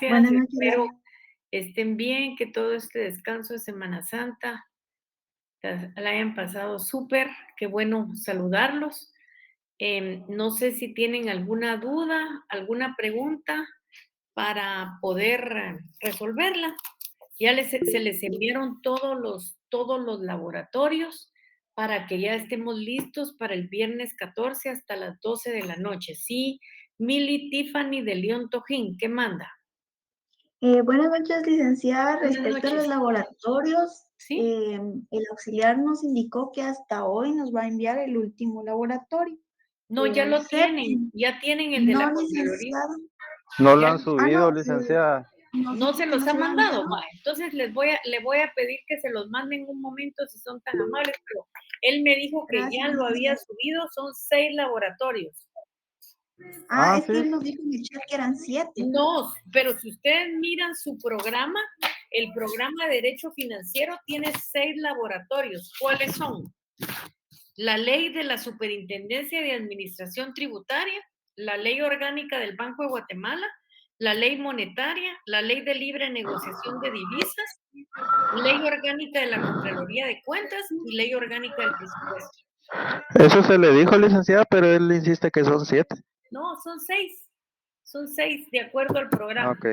Gracias, Buenas noches, espero Laura. estén bien, que todo este descanso de Semana Santa la hayan pasado súper, qué bueno saludarlos. No sé si tienen alguna duda, alguna pregunta para poder resolverla. Se les enviaron todos los laboratorios para que ya estemos listos para el viernes 14 hasta las 12 de la noche. Sí, Mili Tiffany de León Tojín, ¿qué manda? Buenas noches, licenciada. Buenas Respecto a los noches. laboratorios, ¿Sí? el auxiliar nos indicó que hasta hoy nos va a enviar el último laboratorio, No, ya el lo tienen, séptimo. ya tienen el de No, la Contraloría. licenciada. No lo Ya han No, subido, licenciada. nos no dijo se que los no ha se lo ha mandado. enviado. Va, entonces le voy a pedir que se los manden un momento si son tan amables, pero él me dijo que Gracias, ya lo había licenciada. subido, son 6 laboratorios. Ah, Ah, es que sí. él nos dijo en el chat que eran 7. No, pero si ustedes miran su programa, el programa de Derecho Financiero tiene 6 laboratorios. ¿Cuáles son? La ley de la Superintendencia de Administración Tributaria, la ley orgánica del Banco de Guatemala, la ley monetaria, la ley de libre negociación de divisas, ley orgánica de la Contraloría de Cuentas y ley orgánica del presupuesto. Eso se le dijo, licenciada, pero él insiste que son 7. No, son seis de acuerdo al programa. Ok.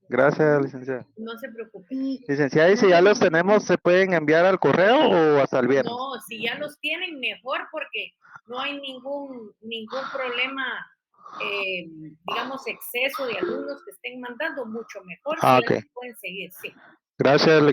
Gracias, licenciada. No se preocupe. Y Licenciada, ¿y si ya gracias, los licenciada. tenemos, se pueden enviar al correo o hasta el viernes? No, si ya los tienen, mejor porque no hay ningún problema, digamos, exceso de alumnos que estén mandando, mucho mejor si Ah, ya ok. los pueden seguir, sí. Gracias.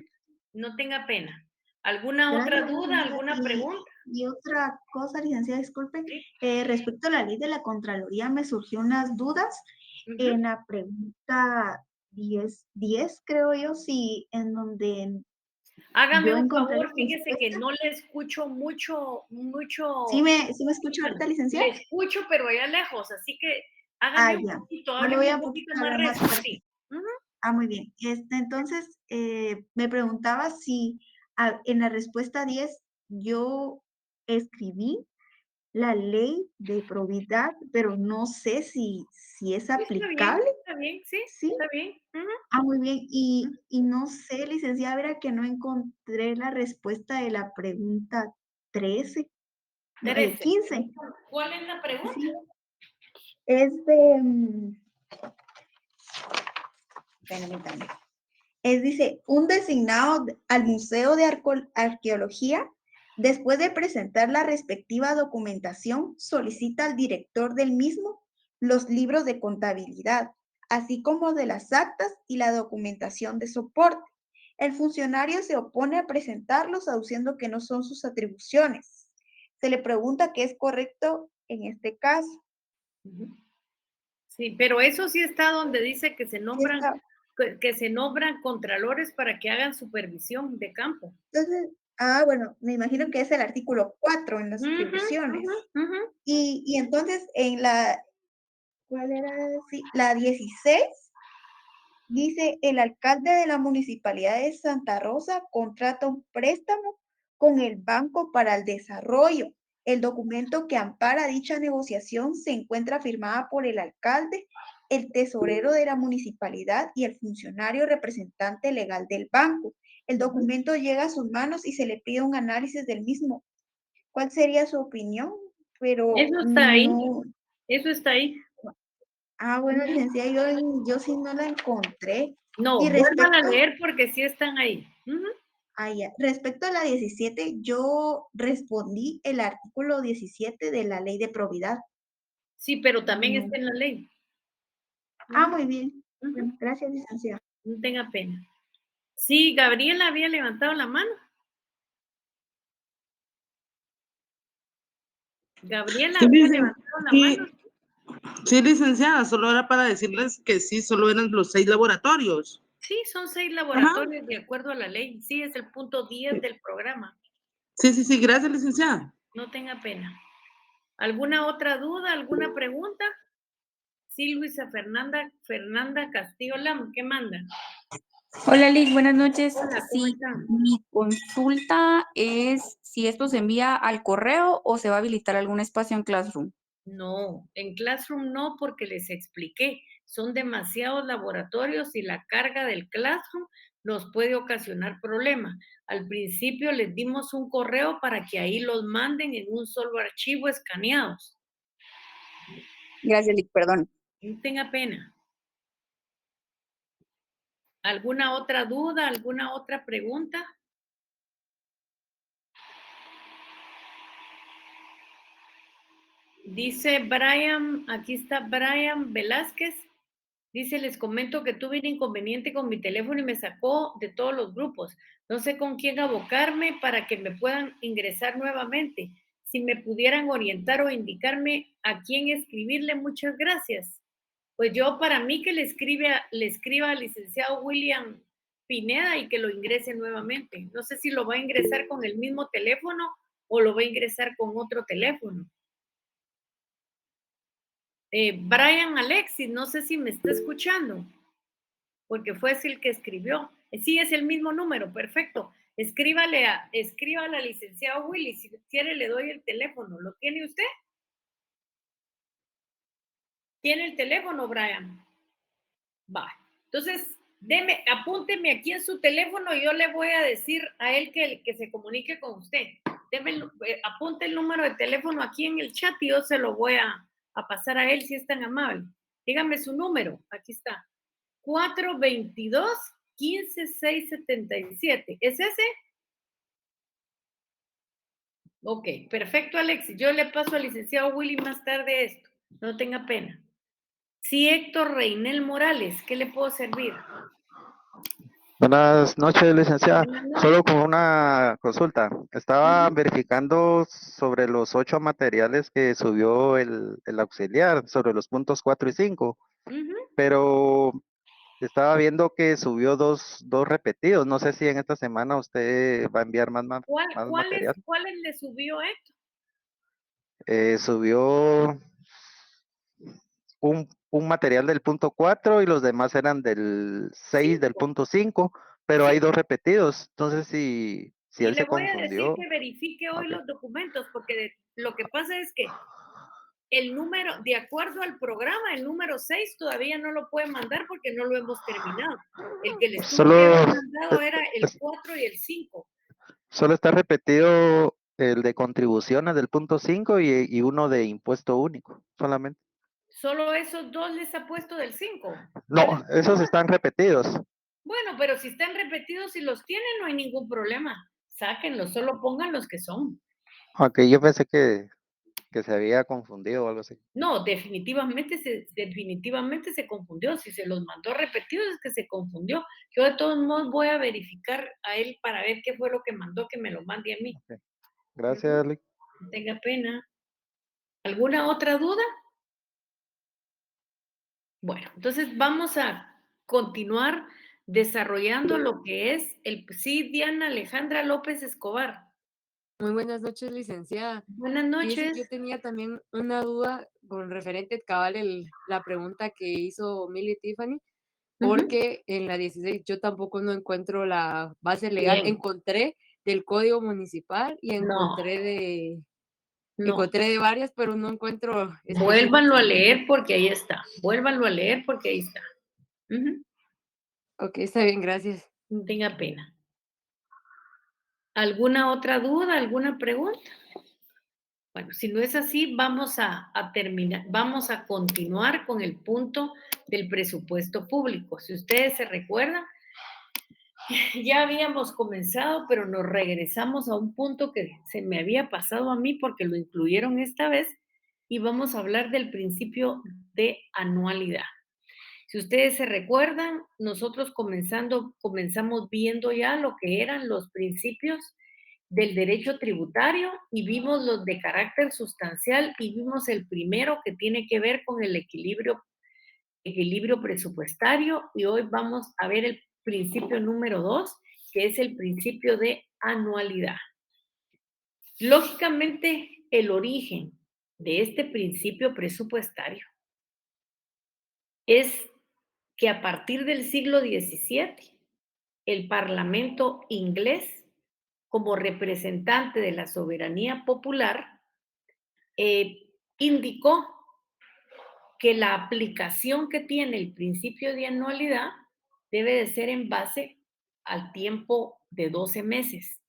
No tenga pena. ¿Alguna otra Gracias, duda, licenciada. alguna pregunta? Y otra cosa, licenciada, disculpe, Sí. respecto a la ley de la Contraloría, me surgió unas dudas Ujú. en la pregunta 10 creo yo, si en donde Hágame yo un encontré la favor, fíjese que respuesta. no le escucho Sí me escucha ahorita, le licenciada? escucho, pero allá lejos, así que Ah, hágame un ya. poquito, Yo le voy hábleme un a poquito más hablar más recio, fuerte. sí. Ujú. Ah, muy bien. Entonces, me preguntaba si en la respuesta 10 yo escribí la ley de probidad, pero no sé si es Sí, aplicable, está bien, sí, ¿sí? está bien. Ujú. Ah, muy bien. Y no sé, licenciada, verá que no encontré la respuesta de la pregunta 13, no, 13. 15. ¿Cuál es la pregunta? Sí, es de, permítame. Dice, un designado al Museo de Arqueología, después de presentar la respectiva documentación, solicita al director del mismo los libros de contabilidad, así como de las actas y la documentación de soporte. El funcionario se opone a presentarlos, aduciendo que no son sus atribuciones. Se le pregunta qué es correcto en este caso. Ujú. Sí, pero eso sí está donde dice que Sí está. que se nombran contralores para que hagan supervisión de campo. Entonces, bueno, me imagino que es el artículo 4 en las Ujú, ujú, atribuciones. ujú. Y entonces en la, ¿cuál era? Sí, la 16 dice, el alcalde de la municipalidad de Santa Rosa contrata un préstamo con el Banco para el Desarrollo. El documento que ampara dicha negociación se encuentra firmada por el alcalde, el tesorero de la municipalidad y el funcionario representante legal del banco. El documento llega a sus manos y se le pide un análisis del mismo. ¿Cuál sería su opinión? Pero Eso está ahí, no. eso está ahí. Bueno, Ujú. licenciada, yo sí no la encontré. Y No, vuelvan a respecto, leer porque sí están ahí. Ujú. respecto a la 17, yo respondí el artículo 17 de la ley de probidad. Sí, pero también No. está en la ley. Ujú, Muy bien. ujú. Bueno, gracias, licenciada. No tenga pena. Sí, Gabriela había levantado la mano. Gabriela Sí, había levantado la mano. sí, sí, licenciada, solo era para decirles que sí, solo eran los 6 laboratorios. Sí, son 6 Ajá. laboratorios de acuerdo a la ley. Sí, es el punto 10 del programa. Sí, gracias, licenciada. No tenga pena. ¿Alguna otra duda, alguna pregunta? Sí, Luisa Fernanda Castillo Lam, ¿qué manda? Hola Liz, buenas noches. Hola, ¿cómo Sí, están? mi consulta es si esto se envía al correo o se va a habilitar algún espacio en Classroom. No, en Classroom no, porque les expliqué. son demasiados laboratorios y la carga del Classroom nos puede ocasionar problemas. Al principio les dimos un correo para que ahí los manden en un solo archivo escaneados. Gracias, Lick, perdón. No tenga pena. ¿Alguna otra duda? ¿Alguna otra pregunta? Dice Brian, aquí está Brian Velázquez. Dice, les comento que tuve un inconveniente con mi teléfono y me sacó de todos los grupos. No sé con quién abocarme para que me puedan ingresar nuevamente. Si me pudieran orientar o indicarme a quién escribirle, muchas gracias. Pues yo para mí que le escriba al licenciado William Pineda y que lo ingrese nuevamente. No sé si lo va a ingresar con el mismo teléfono o lo va a ingresar con otro teléfono. Brian Alexis, no sé si me está escuchando, porque fue ese el que escribió. Sí, es el mismo número, perfecto. Escríbale a licenciado Willy, si quiere le doy el teléfono. ¿Lo tiene usted? ¿Tiene el teléfono, Brian? Va. Entonces, apúnteme aquí en su teléfono y yo le voy a decir a él que se comunique con usted. Apunte el número de teléfono aquí en el chat y yo se lo voy a pasar a él si es tan amable. Dígame su número, aquí está. 422-15677. ¿Es ese? Ok, perfecto, Alexis. Yo le paso al licenciado Willy más tarde esto. No tenga pena. Sí, Héctor Reinel Morales, ¿qué le puedo servir? Buenas noches, licenciada. Buenas noches. Solo con una consulta. Estaba verificando sobre los 8 materiales que subió el auxiliar, sobre los puntos 4 y 5, pero estaba viendo que subió dos repetidos. No sé si en esta semana usted va a enviar más material. ¿Cuáles le subió Héctor? Subió un material del punto 4 y los demás eran del 6 del punto 5, pero hay 2 repetidos. Entonces, si Y él le se voy a decir confundió. que verifique hoy Ok. los documentos, porque lo que pasa es que el número, de acuerdo al programa, el número 6 todavía no lo puede mandar porque no lo hemos terminado. El que le estuvo que haber mandado era el 4 y el 5. Solo está repetido el de contribuciones del punto 5 y uno de impuesto único, solamente. Solo esos dos les ha puesto del 5. No, esos están repetidos. Bueno, pero si están repetidos y los tienen, no hay ningún problema. Sáquenlos, solo pongan los que son. Ok, yo pensé que se había confundido o algo así. No, definitivamente se confundió. Si se los mandó repetidos es que se confundió. Yo de todos modos voy a verificar a él para ver qué fue lo que mandó, que me lo mande a mí. Okay. Gracias, Lick. No tenga pena. ¿Alguna otra duda? Bueno, entonces vamos a continuar desarrollando lo que es sí, Diana Alejandra López Escobar. Muy buenas noches, licenciada. Buenas Fíjese, noches. yo tenía también una duda con referente cabal la pregunta que hizo Milly Tiffany, porque en la 16 yo tampoco no encuentro la base legal. Bien. Encontré del Código Municipal y No. encontré de varias, pero no encuentro Vuélvanlo a específicamente. leer porque ahí está. Vuélvanlo a leer porque ahí está. Ok, está bien, gracias. No tenga pena. ¿Alguna otra duda? ¿Alguna pregunta? Bueno, si no es así, vamos a terminar, vamos a continuar con el punto del presupuesto público. Si ustedes se recuerdan, ya habíamos comenzado, pero nos regresamos a un punto que se me había pasado a mí porque lo incluyeron esta vez y vamos a hablar del principio de anualidad. Si ustedes se recuerdan, nosotros comenzamos viendo ya lo que eran los principios del derecho tributario y vimos los de carácter sustancial y vimos el primero que tiene que ver con el equilibrio presupuestario y hoy vamos a ver el principio número 2, que es el principio de anualidad. Lógicamente, el origen de este principio presupuestario es que a partir del siglo XVII, el Parlamento inglés, como representante de la soberanía popular, indicó que la aplicación que tiene el principio de anualidad debe de ser en base al tiempo de 12 meses.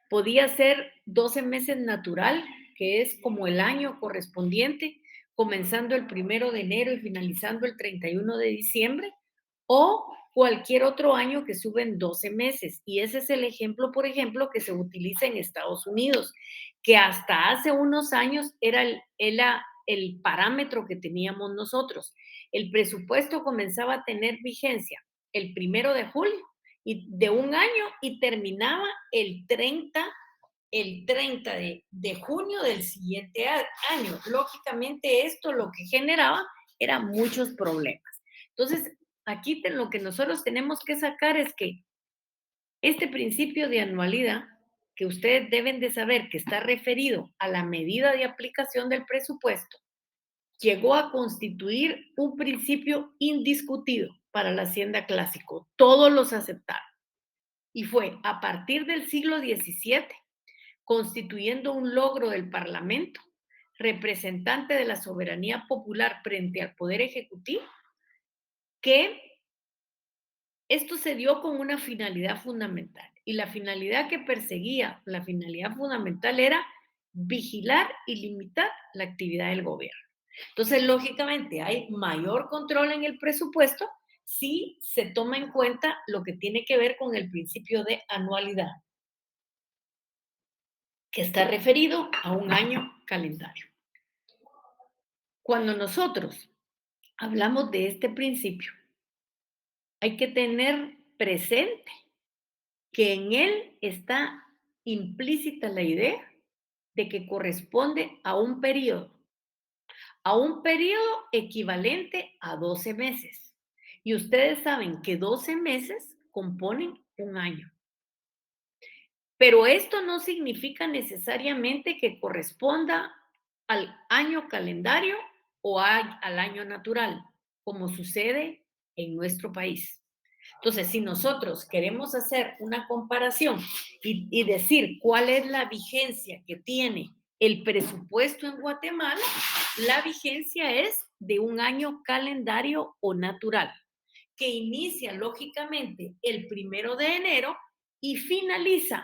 Podía ser 12 meses natural, que es como el año correspondiente, comenzando el 1 de enero y finalizando el 31 de diciembre, o cualquier otro año que suben 12 meses. Y ese es el ejemplo, por ejemplo, que se utiliza en Estados Unidos, que hasta hace unos años era el parámetro que teníamos nosotros. El presupuesto comenzaba a tener vigencia el 1 de julio y de un año y terminaba el 30 de junio del siguiente año. Lógicamente, esto lo que generaba eran muchos problemas. Entonces, aquí lo que nosotros tenemos que sacar es que este principio de anualidad, que ustedes deben de saber que está referido a la medida de aplicación del presupuesto, llegó a constituir un principio indiscutido para la Hacienda Clásico. Todos los aceptaron. Y fue a partir del siglo XVII, constituyendo un logro del Parlamento, representante de la soberanía popular frente al Poder Ejecutivo, que esto se dio con una finalidad fundamental. Y la finalidad que perseguía, la finalidad fundamental era vigilar y limitar la actividad del gobierno. Entonces, lógicamente, hay mayor control en el presupuesto si se toma en cuenta lo que tiene que ver con el principio de anualidad, que está referido a un año calendario. Cuando nosotros hablamos de este principio, hay que tener presente que en él está implícita la idea de que corresponde a un periodo equivalente a 12 meses. Y ustedes saben que 12 meses componen un año. Pero esto no significa necesariamente que corresponda al año calendario o al año natural, como sucede en nuestro país. Entonces, si nosotros queremos hacer una comparación y decir cuál es la vigencia que tiene el presupuesto en Guatemala, la vigencia es de un año calendario o natural, que inicia lógicamente el 1 de enero y finaliza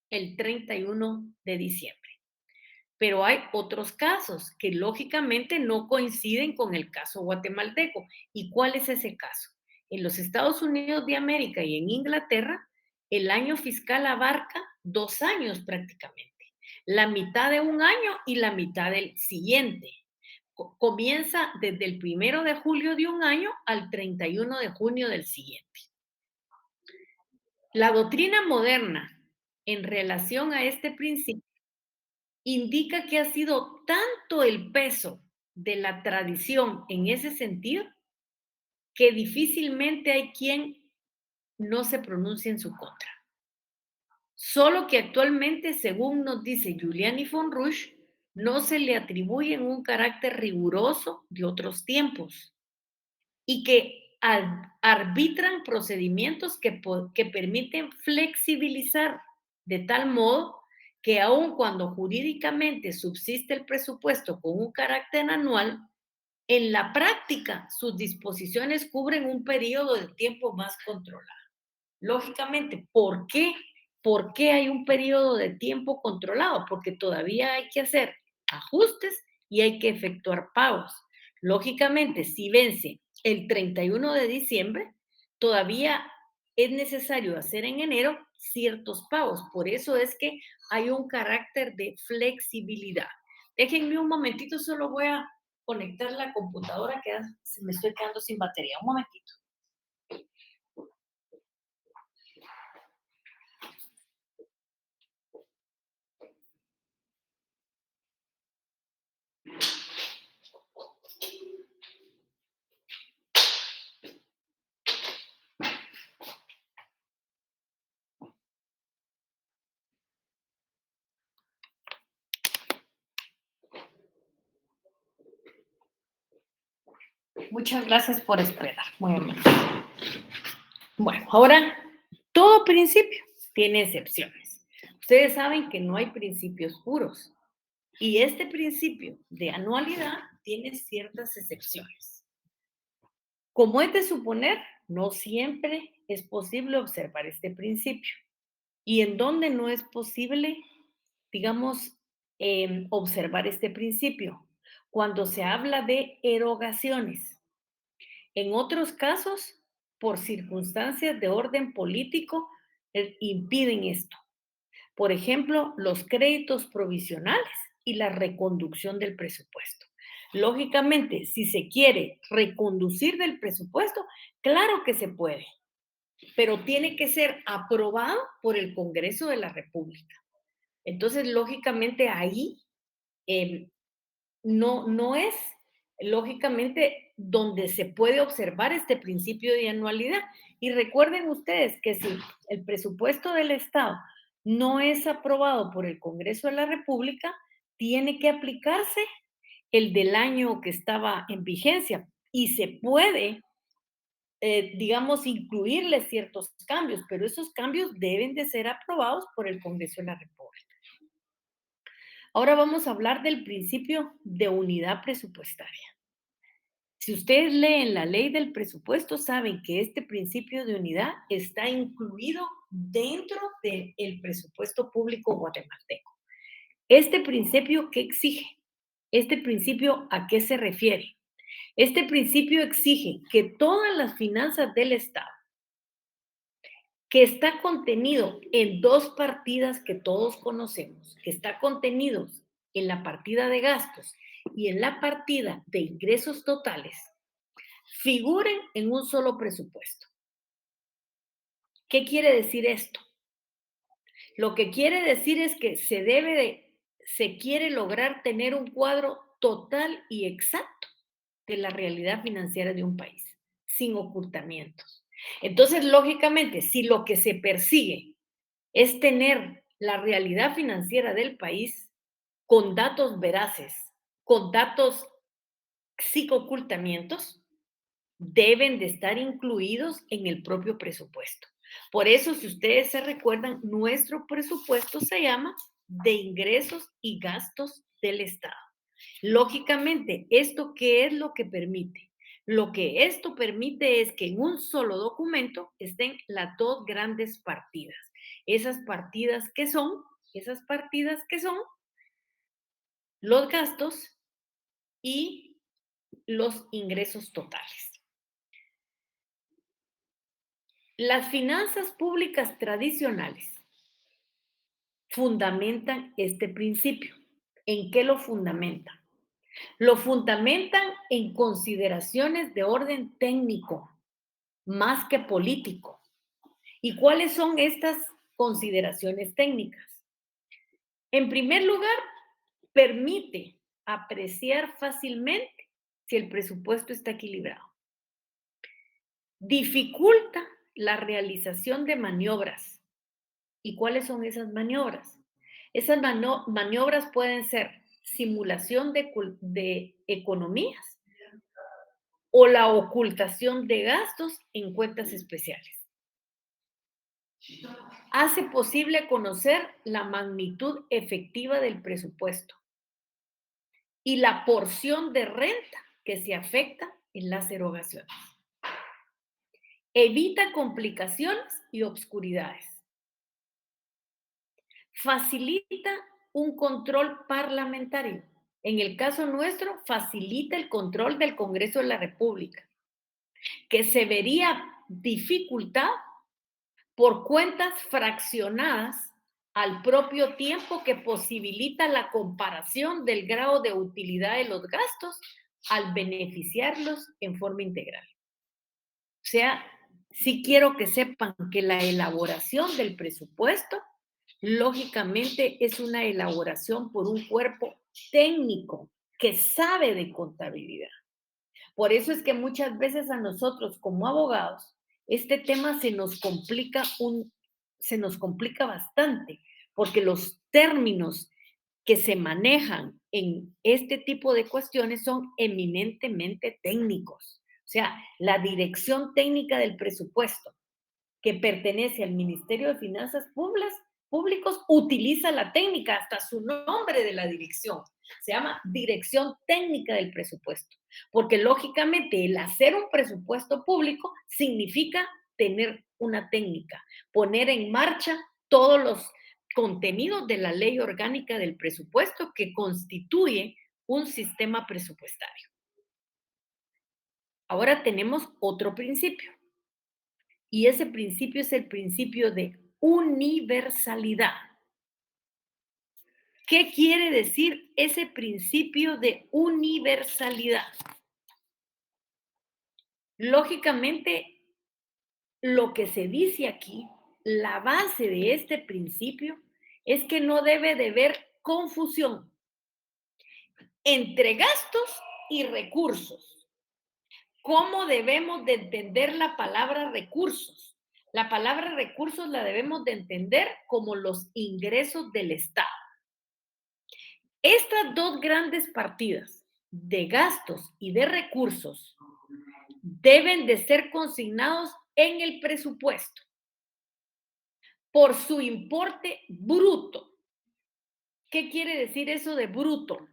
el 31 de diciembre. Pero hay otros casos que lógicamente no coinciden con el caso guatemalteco. ¿Y cuál es ese caso? En los Estados Unidos de América y en Inglaterra, el año fiscal abarca 2 años prácticamente, la mitad de un año y la mitad del siguiente. Comienza desde el 1 de julio de un año al 31 de junio del siguiente. La doctrina moderna en relación a este principio indica que ha sido tanto el peso de la tradición en ese sentido que difícilmente hay quien no se pronuncie en su contra. Solo que actualmente, según nos dice Giuliani von Rusch, no se le atribuyen un carácter riguroso de otros tiempos y que arbitran procedimientos que permiten flexibilizar de tal modo que aun cuando jurídicamente subsiste el presupuesto con un carácter anual, en la práctica sus disposiciones cubren un periodo de tiempo más controlado. Lógicamente, ¿por qué? ¿Por qué hay un periodo de tiempo controlado? Porque todavía hay que hacer ajustes y hay que efectuar pagos. Lógicamente, si vence el 31 de diciembre, todavía es necesario hacer en enero ciertos pagos. Por eso es que hay un carácter de flexibilidad. Déjenme un momentito, solo voy a conectar la computadora que me estoy quedando sin batería. Un momentito. Muchas gracias por esperar. Muy amable. Bueno, ahora, todo principio tiene excepciones. Ustedes saben que no hay principios puros. Y este principio de anualidad tiene ciertas excepciones. Como es de suponer, no siempre es posible observar este principio. Y en donde no es posible, digamos, observar este principio, cuando se habla de erogaciones. En otros casos, por circunstancias de orden político, impiden esto. Por ejemplo, los créditos provisionales y la reconducción del presupuesto. Lógicamente, si se quiere reconducir del presupuesto, claro que se puede, pero tiene que ser aprobado por el Congreso de la República. Entonces, lógicamente, ahí no es, lógicamente, donde se puede observar este principio de anualidad. Y recuerden ustedes que si el presupuesto del Estado no es aprobado por el Congreso de la República, tiene que aplicarse el del año que estaba en vigencia y se puede, digamos, incluirle ciertos cambios, pero esos cambios deben de ser aprobados por el Congreso de la República. Ahora vamos a hablar del principio de unidad presupuestaria. Si ustedes leen la ley del presupuesto, saben que este principio de unidad está incluido dentro del presupuesto público guatemalteco. Este principio, ¿qué exige? Este principio, ¿a qué se refiere? Este principio exige que todas las finanzas del Estado, que está contenido en dos partidas que todos conocemos, que está contenido en la partida de gastos y en la partida de ingresos totales, figuren en un solo presupuesto. ¿Qué quiere decir esto? Lo que quiere decir es que se quiere lograr tener un cuadro total y exacto de la realidad financiera de un país, sin ocultamientos. Entonces, lógicamente, si lo que se persigue es tener la realidad financiera del país con datos veraces, con datos sin ocultamientos, deben de estar incluidos en el propio presupuesto. Por eso, si ustedes se recuerdan, nuestro presupuesto se llama de ingresos y gastos del Estado. Lógicamente, ¿esto qué es lo que permite? Lo que esto permite es que en un solo documento estén las dos grandes partidas. Esas partidas que son los gastos y los ingresos totales. Las finanzas públicas tradicionales fundamentan este principio. ¿En qué lo fundamentan? Lo fundamentan en consideraciones de orden técnico, más que político. ¿Y cuáles son estas consideraciones técnicas? En primer lugar, permite apreciar fácilmente si el presupuesto está equilibrado. Dificulta la realización de maniobras. ¿Y cuáles son esas maniobras? Esas maniobras pueden ser simulación de economías o la ocultación de gastos en cuentas especiales. Hace posible conocer la magnitud efectiva del presupuesto y la porción de renta que se afecta en las erogaciones. Evita complicaciones y obscuridades. Facilita un control parlamentario. En el caso nuestro, facilita el control del Congreso de la República, que se vería dificultado por cuentas fraccionadas al propio tiempo que posibilita la comparación del grado de utilidad de los gastos al beneficiarlos en forma integral. O sea, sí quiero que sepan que la elaboración del presupuesto, lógicamente, es una elaboración por un cuerpo técnico que sabe de contabilidad. Por eso es que muchas veces a nosotros como abogados, este tema se nos complica bastante, porque los términos que se manejan en este tipo de cuestiones son eminentemente técnicos. O sea, la dirección técnica del presupuesto, que pertenece al Ministerio de Finanzas Públicas, utiliza la técnica, hasta su nombre de la dirección. Se llama dirección técnica del presupuesto, porque lógicamente el hacer un presupuesto público significa tener una técnica, poner en marcha todos los contenidos de la ley orgánica del presupuesto que constituye un sistema presupuestario. Ahora tenemos otro principio, y ese principio es el principio de universalidad. ¿Qué quiere decir ese principio de universalidad? Lógicamente, lo que se dice aquí, la base de este principio, es que no debe de haber confusión entre gastos y recursos. ¿Cómo debemos de entender la palabra recursos? La palabra recursos la debemos de entender como los ingresos del Estado. Estas dos grandes partidas de gastos y de recursos deben de ser consignados en el presupuesto por su importe bruto. ¿Qué quiere decir eso de bruto?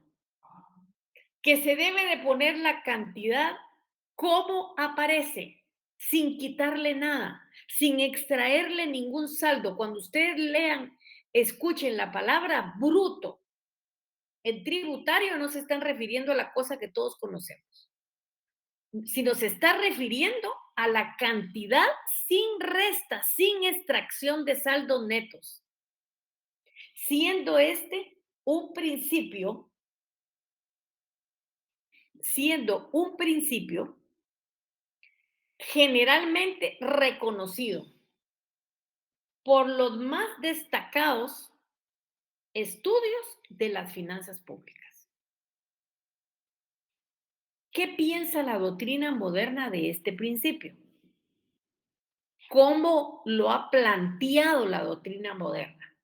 Que se debe de poner la cantidad como aparece, sin quitarle nada, sin extraerle ningún saldo. Cuando ustedes lean, escuchen la palabra bruto. En tributario no se están refiriendo a la cosa que todos conocemos, sino se está refiriendo a la cantidad sin resta, sin extracción de saldos netos, siendo este un principio, generalmente reconocido por los más destacados estudios de las finanzas públicas. ¿Qué piensa la doctrina moderna de este principio? ¿Cómo lo ha planteado la doctrina moderna?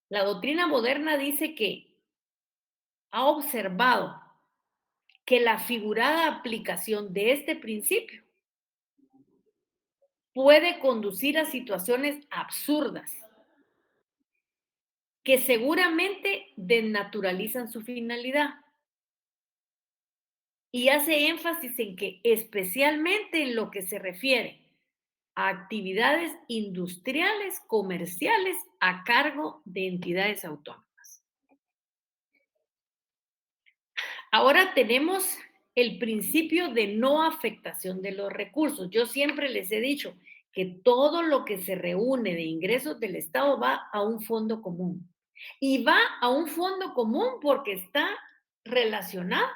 La doctrina moderna dice que ha observado que la figurada aplicación de este principio puede conducir a situaciones absurdas que seguramente desnaturalizan su finalidad. Y hace énfasis en que, especialmente en lo que se refiere a actividades industriales, comerciales, a cargo de entidades autónomas. Ahora tenemos el principio de no afectación de los recursos. Yo siempre les he dicho que todo lo que se reúne de ingresos del Estado va a un fondo común. Y va a un fondo común porque está relacionado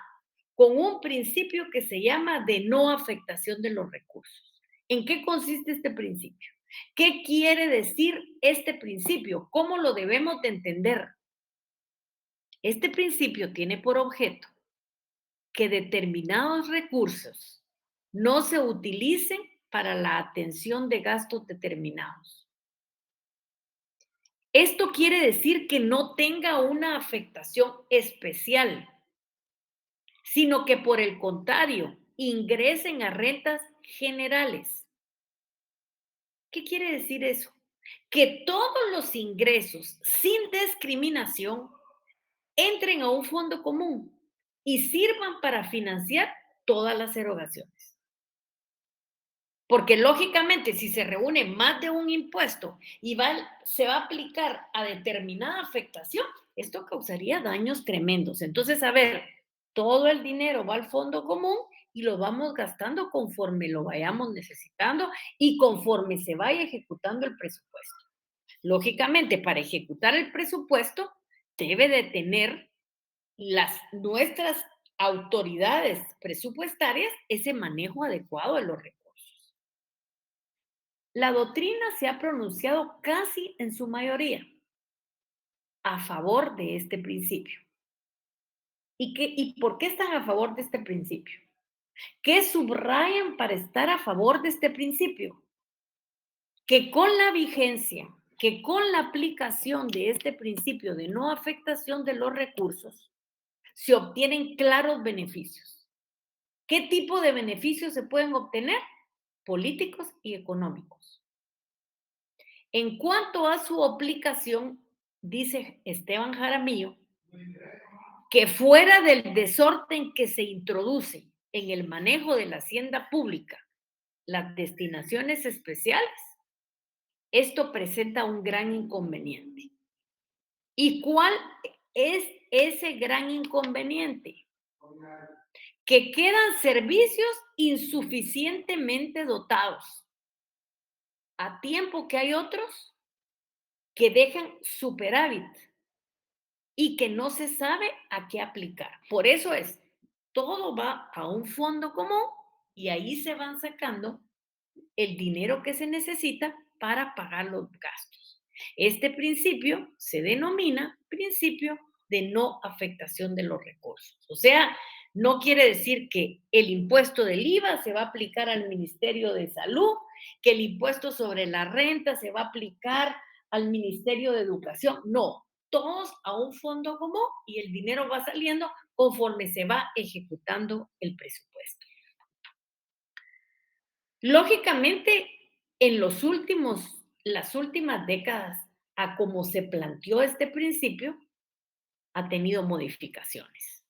con un principio que se llama de no afectación de los recursos. ¿En qué consiste este principio? ¿Qué quiere decir este principio? ¿Cómo lo debemos de entender? Este principio tiene por objeto que determinados recursos no se utilicen para la atención de gastos determinados. Esto quiere decir que no tenga una afectación especial, sino que por el contrario, ingresen a rentas generales. ¿Qué quiere decir eso? Que todos los ingresos, sin discriminación, entren a un fondo común y sirvan para financiar todas las erogaciones. Porque lógicamente, si se reúne más de un impuesto y se va a aplicar a determinada afectación, esto causaría daños tremendos. Entonces, a ver, todo el dinero va al fondo común y lo vamos gastando conforme lo vayamos necesitando y conforme se vaya ejecutando el presupuesto. Lógicamente, para ejecutar el presupuesto, debe de tener nuestras autoridades presupuestarias ese manejo adecuado de los recursos. La doctrina se ha pronunciado casi en su mayoría a favor de este principio. ¿Y por qué están a favor de este principio? ¿Qué subrayan para estar a favor de este principio? Que con la vigencia, que con la aplicación de este principio de no afectación de los recursos, se obtienen claros beneficios. ¿Qué tipo de beneficios se pueden obtener? Políticos y económicos. En cuanto a su aplicación, dice Esteban Jaramillo, que fuera del desorden que se introduce en el manejo de la hacienda pública, las destinaciones especiales, esto presenta un gran inconveniente. ¿Y cuál es ese gran inconveniente? Que quedan servicios insuficientemente dotados, a tiempo que hay otros que dejan superávit y que no se sabe a qué aplicar. Por eso todo va a un fondo común y ahí se van sacando el dinero que se necesita para pagar los gastos. Este principio se denomina principio de no afectación de los recursos. O sea, no quiere decir que el impuesto del IVA se va a aplicar al Ministerio de Salud, que el impuesto sobre la renta se va a aplicar al Ministerio de Educación. No, todos a un fondo común y el dinero va saliendo conforme se va ejecutando el presupuesto. Lógicamente, en las últimas décadas, a como se planteó este principio, ha tenido modificaciones.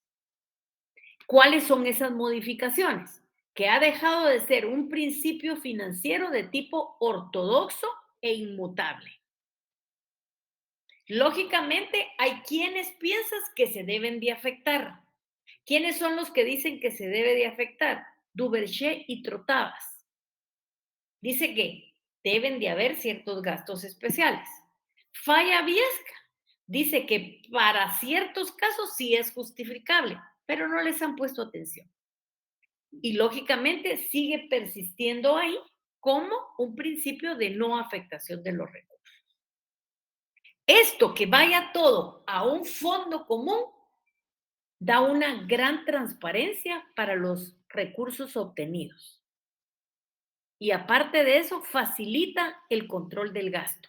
¿Cuáles son esas modificaciones? Que ha dejado de ser un principio financiero de tipo ortodoxo e inmutable. Lógicamente, hay quienes piensan que se deben de afectar. ¿Quiénes son los que dicen que se debe de afectar? Duverger y Trotavas. Dice que deben de haber ciertos gastos especiales. Falla Viesca dice que para ciertos casos sí es justificable, pero no les han puesto atención. Y lógicamente sigue persistiendo ahí como un principio de no afectación de los recursos. Esto que vaya todo a un fondo común da una gran transparencia para los recursos obtenidos. Y aparte de eso, facilita el control del gasto.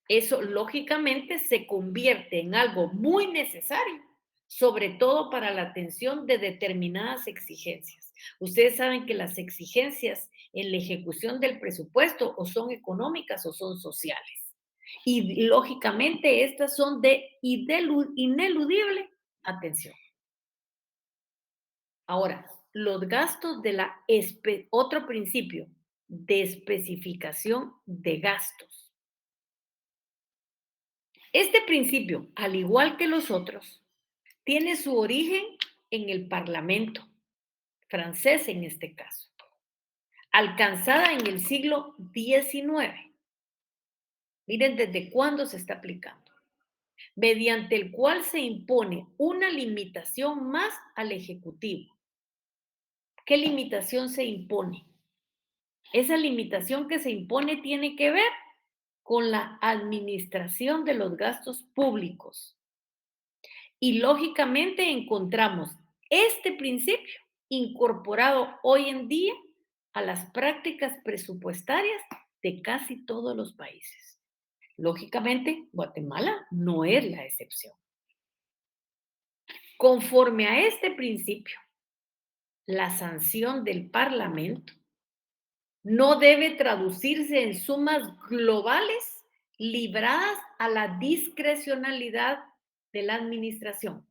Eso, lógicamente, se convierte en algo muy necesario, sobre todo para la atención de determinadas exigencias. Ustedes saben que las exigencias en la ejecución del presupuesto o son económicas o son sociales. Y, lógicamente, estas son de ineludible atención. Ahora, los gastos de otro principio, de especificación de gastos. Este principio, al igual que los otros, tiene su origen en el Parlamento francés en este caso, alcanzada en el siglo XIX. Miren desde cuándo se está aplicando, mediante el cual se impone una limitación más al Ejecutivo. ¿Qué limitación se impone? Esa limitación que se impone tiene que ver con la administración de los gastos públicos. Y lógicamente encontramos este principio incorporado hoy en día a las prácticas presupuestarias de casi todos los países. Lógicamente, Guatemala no es la excepción. Conforme a este principio, la sanción del Parlamento no debe traducirse en sumas globales libradas a la discrecionalidad de la administración,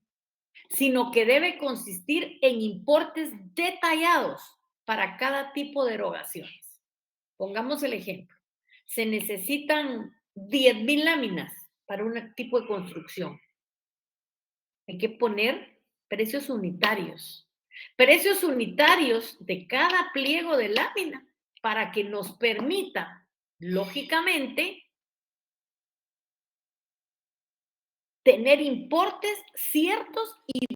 sino que debe consistir en importes detallados para cada tipo de erogaciones. Pongamos el ejemplo. Se necesitan 10,000 láminas para un tipo de construcción. Hay que poner precios unitarios. Precios unitarios de cada pliego de lámina para que nos permita, lógicamente, tener importes ciertos y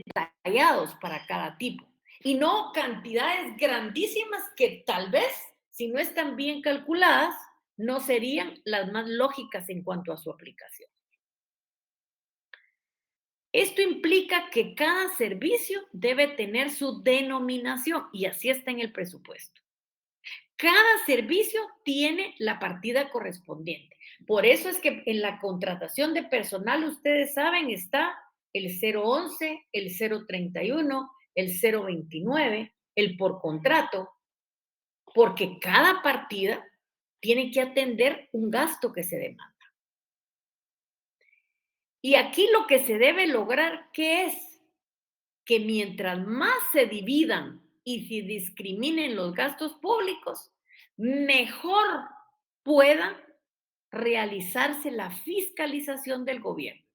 detallados para cada tipo. Y no cantidades grandísimas que tal vez, si no están bien calculadas, no serían las más lógicas en cuanto a su aplicación. Esto implica que cada servicio debe tener su denominación y así está en el presupuesto. Cada servicio tiene la partida correspondiente. Por eso es que en la contratación de personal, ustedes saben, está el 011, el 031, el 029, el por contrato, porque cada partida tiene que atender un gasto que se demanda. Y aquí lo que se debe lograr, ¿qué es? Que mientras más se dividan y se discriminen los gastos públicos, mejor pueda realizarse la fiscalización del gobierno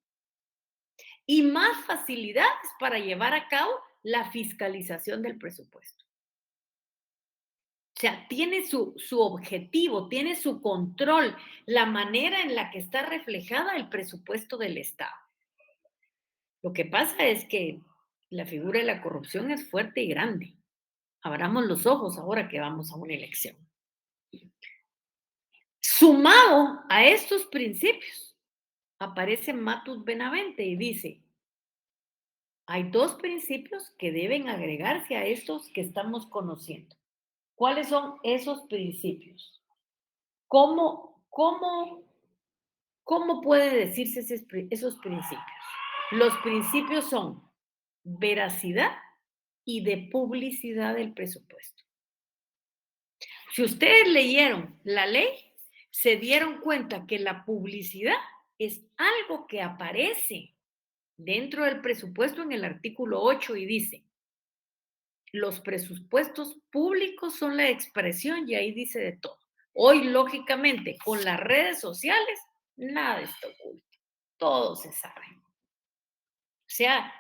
y más facilidades para llevar a cabo la fiscalización del presupuesto. O sea, tiene su objetivo, tiene su control, la manera en la que está reflejada el presupuesto del Estado. Lo que pasa es que la figura de la corrupción es fuerte y grande. Abramos los ojos ahora que vamos a una elección. Sumado a estos principios, aparece Matus Benavente y dice, hay dos principios que deben agregarse a estos que estamos conociendo. ¿Cuáles son esos principios? ¿Cómo puede decirse esos principios? Los principios son veracidad y de publicidad del presupuesto. Si ustedes leyeron la ley, se dieron cuenta que la publicidad es algo que aparece dentro del presupuesto en el artículo 8 y dice, los presupuestos públicos son la expresión y ahí dice de todo. Hoy, lógicamente, con las redes sociales, nada está oculto. Todo se sabe. O sea,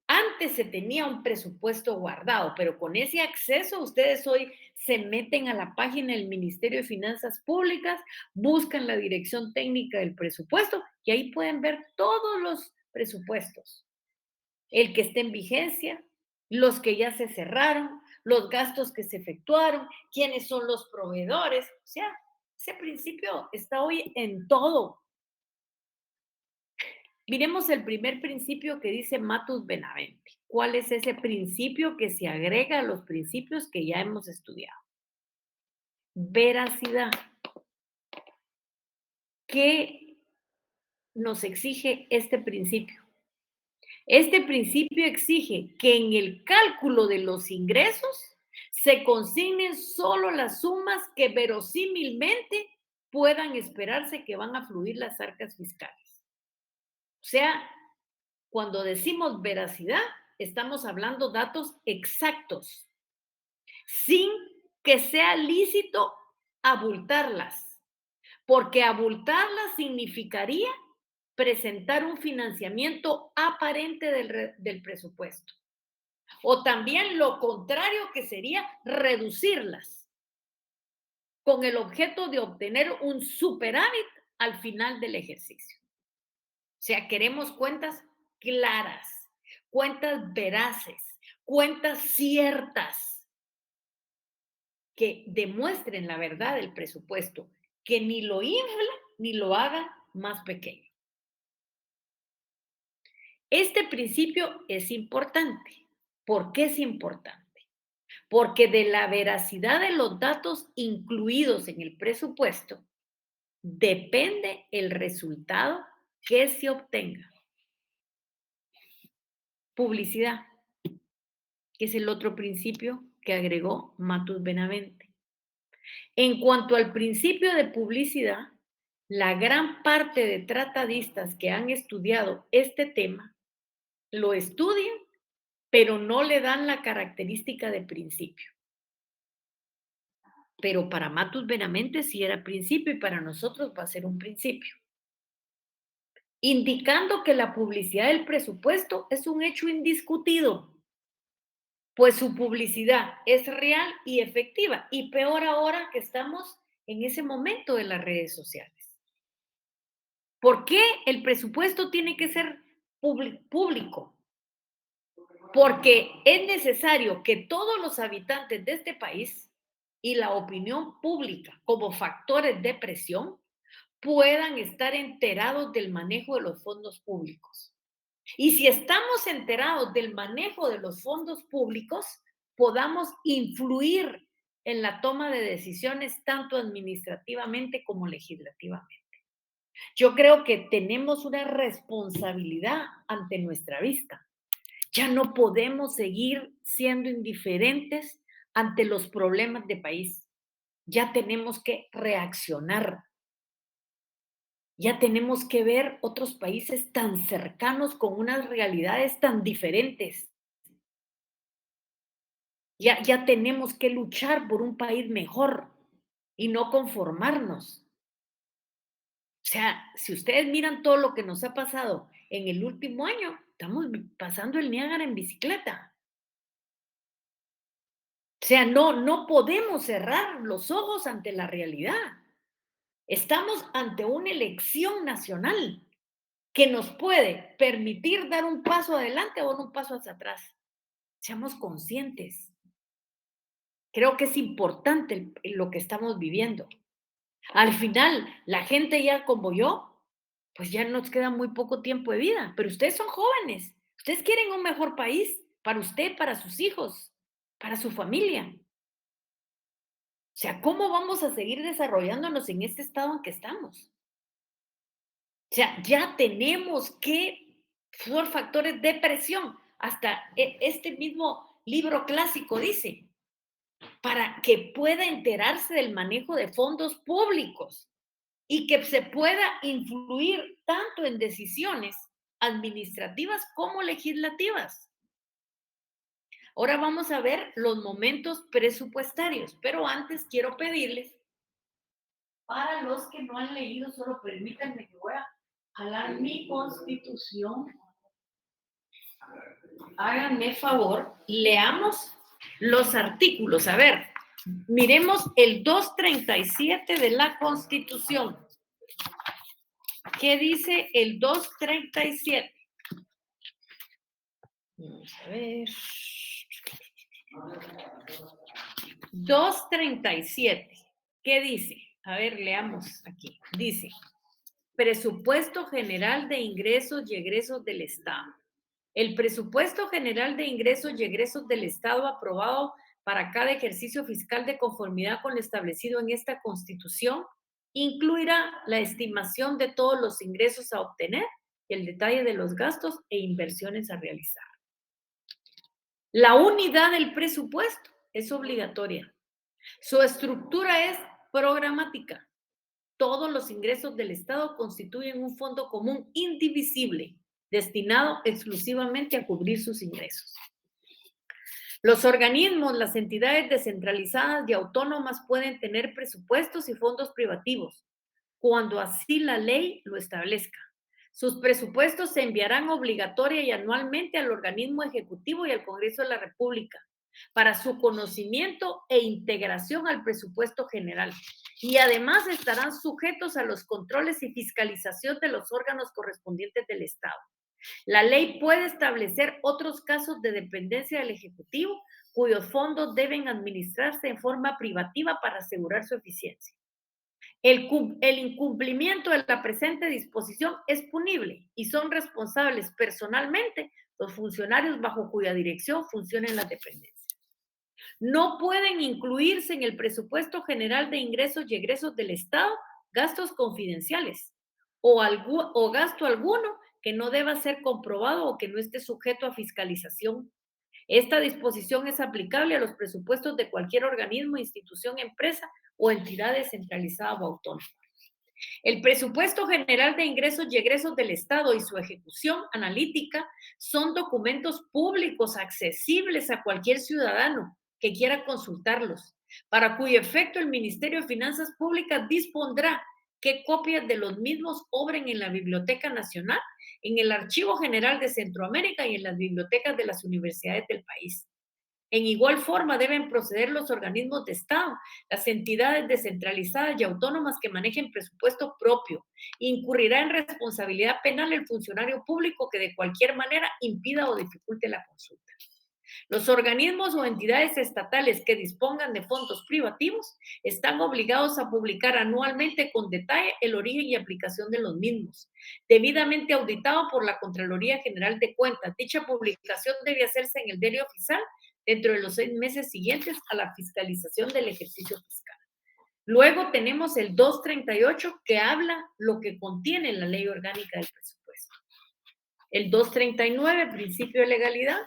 antes se tenía un presupuesto guardado, pero con ese acceso ustedes hoy se meten a la página del Ministerio de Finanzas Públicas, buscan la dirección técnica del presupuesto y ahí pueden ver todos los presupuestos. El que esté en vigencia, los que ya se cerraron, los gastos que se efectuaron, quiénes son los proveedores. O sea, ese principio está hoy en todo. Miremos el primer principio que dice Matus Benavente. ¿Cuál es ese principio que se agrega a los principios que ya hemos estudiado? Veracidad. ¿Qué nos exige este principio? Este principio exige que en el cálculo de los ingresos se consignen solo las sumas que verosímilmente puedan esperarse que van a fluir las arcas fiscales. O sea, cuando decimos veracidad, estamos hablando datos exactos, sin que sea lícito abultarlas, porque abultarlas significaría presentar un financiamiento aparente del presupuesto. O también lo contrario, que sería reducirlas, con el objeto de obtener un superávit al final del ejercicio. O sea, queremos cuentas claras, cuentas veraces, cuentas ciertas, que demuestren la verdad del presupuesto, que ni lo infla ni lo haga más pequeño. Este principio es importante. ¿Por qué es importante? Porque de la veracidad de los datos incluidos en el presupuesto depende el resultado que se obtenga. Publicidad, que es el otro principio que agregó Matus Benavente. En cuanto al principio de publicidad, la gran parte de tratadistas que han estudiado este tema lo estudian, pero no le dan la característica de principio. Pero para Matus Benavente sí era principio y para nosotros va a ser un principio. Indicando que la publicidad del presupuesto es un hecho indiscutido, pues su publicidad es real y efectiva, y peor ahora que estamos en ese momento de las redes sociales. ¿Por qué el presupuesto tiene que ser público? Porque es necesario que todos los habitantes de este país y la opinión pública como factores de presión puedan estar enterados del manejo de los fondos públicos. Y si estamos enterados del manejo de los fondos públicos, podamos influir en la toma de decisiones tanto administrativamente como legislativamente. Yo creo que tenemos una responsabilidad ante nuestra vista. Ya no podemos seguir siendo indiferentes ante los problemas de país. Ya tenemos que reaccionar. Ya tenemos que ver otros países tan cercanos con unas realidades tan diferentes. Ya tenemos que luchar por un país mejor y no conformarnos. O sea, si ustedes miran todo lo que nos ha pasado en el último año, estamos pasando el Niágara en bicicleta. O sea, no podemos cerrar los ojos ante la realidad. Estamos ante una elección nacional que nos puede permitir dar un paso adelante o un paso hacia atrás. Seamos conscientes. Creo que es importante lo que estamos viviendo. Al final, la gente ya como yo, pues ya nos queda muy poco tiempo de vida, pero ustedes son jóvenes. Ustedes quieren un mejor país para usted, para sus hijos, para su familia. O sea, ¿cómo vamos a seguir desarrollándonos en este estado en que estamos? O sea, ya tenemos que, por factores de presión, hasta este mismo libro clásico dice, para que pueda enterarse del manejo de fondos públicos y que se pueda influir tanto en decisiones administrativas como legislativas. Ahora vamos a ver los momentos presupuestarios, pero antes quiero pedirles, para los que no han leído, solo permítanme que voy a jalar mi constitución. Háganme favor, leamos los artículos. A ver, miremos el 237 de la Constitución. ¿Qué dice el 237? Vamos a ver. 237. ¿Qué dice? A ver, leamos aquí. Dice, presupuesto general de ingresos y egresos del Estado. El presupuesto general de ingresos y egresos del Estado aprobado para cada ejercicio fiscal de conformidad con lo establecido en esta Constitución incluirá la estimación de todos los ingresos a obtener y el detalle de los gastos e inversiones a realizar. La unidad del presupuesto es obligatoria. Su estructura es programática. Todos los ingresos del Estado constituyen un fondo común indivisible, destinado exclusivamente a cubrir sus ingresos. Los organismos, las entidades descentralizadas y autónomas pueden tener presupuestos y fondos privativos, cuando así la ley lo establezca. Sus presupuestos se enviarán obligatoria y anualmente al organismo ejecutivo y al Congreso de la República para su conocimiento e integración al presupuesto general. Y además estarán sujetos a los controles y fiscalización de los órganos correspondientes del Estado. La ley puede establecer otros casos de dependencia del Ejecutivo cuyos fondos deben administrarse en forma privativa para asegurar su eficiencia. El incumplimiento de la presente disposición es punible y son responsables personalmente los funcionarios bajo cuya dirección funcionen las dependencias. No pueden incluirse en el presupuesto general de ingresos y egresos del Estado gastos confidenciales o gasto alguno que no deba ser comprobado o que no esté sujeto a fiscalización. Esta disposición es aplicable a los presupuestos de cualquier organismo, institución, empresa o entidad descentralizada o autónoma. El presupuesto general de ingresos y egresos del Estado y su ejecución analítica son documentos públicos accesibles a cualquier ciudadano que quiera consultarlos, para cuyo efecto el Ministerio de Finanzas Públicas dispondrá que copias de los mismos obren en la Biblioteca Nacional, en el Archivo General de Centroamérica y en las bibliotecas de las universidades del país. En igual forma deben proceder los organismos de Estado, las entidades descentralizadas y autónomas que manejen presupuesto propio. Incurrirá en responsabilidad penal el funcionario público que de cualquier manera impida o dificulte la consulta. Los organismos o entidades estatales que dispongan de fondos privativos están obligados a publicar anualmente con detalle el origen y aplicación de los mismos, debidamente auditado por la Contraloría General de Cuentas. Dicha publicación debe hacerse en el diario oficial dentro de los 6 meses siguientes a la fiscalización del ejercicio fiscal. Luego tenemos el 238 que habla lo que contiene la Ley Orgánica del Presupuesto. El 239, principio de legalidad,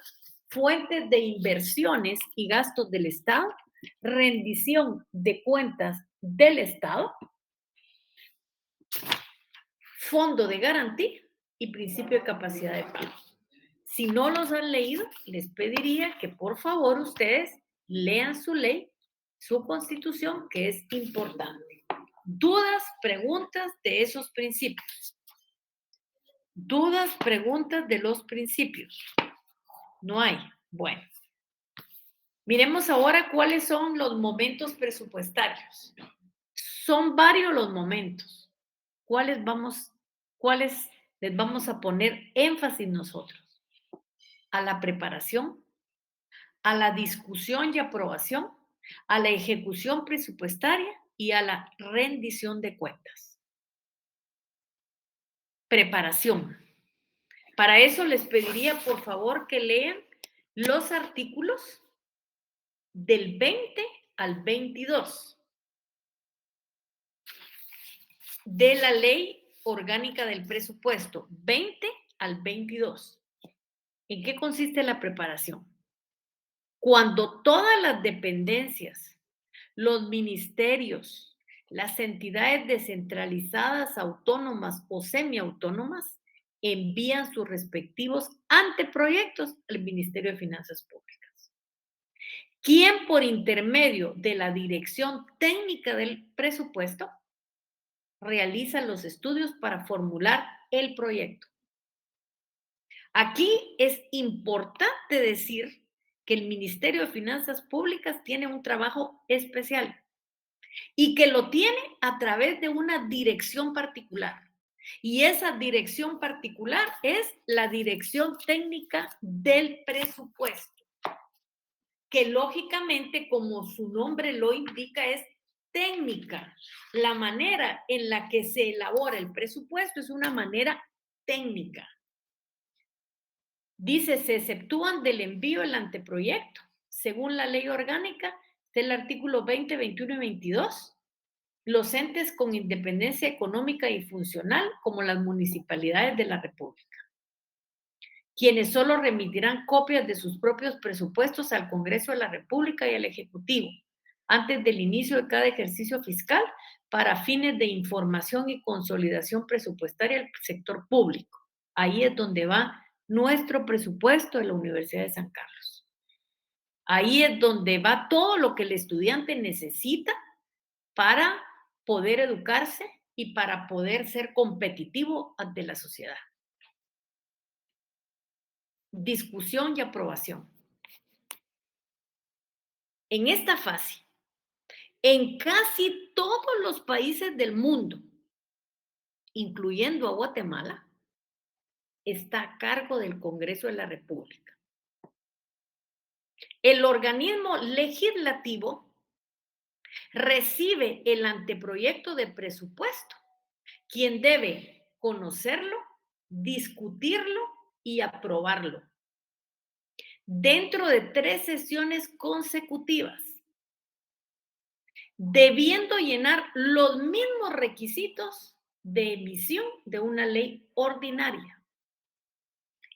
fuentes de inversiones y gastos del Estado, rendición de cuentas del Estado. fondo de garantía y principio de capacidad de pago. Si no los han leído, les pediría que por favor ustedes lean su ley, su constitución, que es importante. Dudas, preguntas de esos principios. Dudas, preguntas de los principios. No hay. Bueno. Miremos ahora cuáles son los momentos presupuestarios. Son varios los momentos. ¿Cuáles les vamos a poner énfasis nosotros? A la preparación, a la discusión y aprobación, a la ejecución presupuestaria y a la rendición de cuentas. Preparación. Para eso les pediría por favor que lean los artículos del 20 al 22 de la Ley Orgánica del Presupuesto, 20 al 22. ¿En qué consiste la preparación? Cuando todas las dependencias, los ministerios, las entidades descentralizadas, autónomas o semiautónomas, envían sus respectivos anteproyectos al Ministerio de Finanzas Públicas, quien por intermedio de la Dirección Técnica del Presupuesto realiza los estudios para formular el proyecto. Aquí es importante decir que el Ministerio de Finanzas Públicas tiene un trabajo especial y que lo tiene a través de una dirección particular. Y esa dirección particular es la Dirección Técnica del Presupuesto, que lógicamente, como su nombre lo indica, es técnica. La manera en la que se elabora el presupuesto es una manera técnica. Dice, se exceptúan del envío del anteproyecto, según la ley orgánica del artículo 20, 21 y 22, los entes con independencia económica y funcional, como las municipalidades de la República, quienes solo remitirán copias de sus propios presupuestos al Congreso de la República y al Ejecutivo, antes del inicio de cada ejercicio fiscal, para fines de información y consolidación presupuestaria del sector público. Ahí es donde va nuestro presupuesto de la Universidad de San Carlos. Ahí es donde va todo lo que el estudiante necesita para poder educarse y para poder ser competitivo ante la sociedad. Discusión y aprobación. En esta fase, en casi todos los países del mundo, incluyendo a Guatemala, está a cargo del Congreso de la República. El organismo legislativo recibe el anteproyecto de presupuesto, quien debe conocerlo, discutirlo y aprobarlo dentro de 3 sesiones consecutivas, debiendo llenar los mismos requisitos de emisión de una ley ordinaria.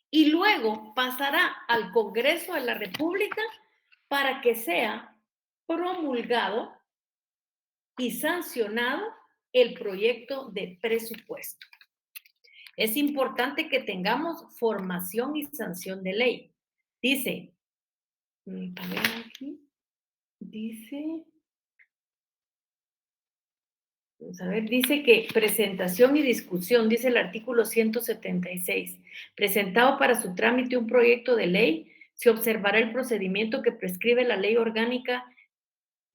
Y luego pasará al Congreso de la República para que sea promulgado y sancionado el proyecto de presupuesto. Es importante que tengamos formación y sanción de ley. Dice, a ver aquí, dice, vamos a ver, dice que presentación y discusión, dice el artículo 176, presentado para su trámite un proyecto de ley, se observará el procedimiento que prescribe la ley orgánica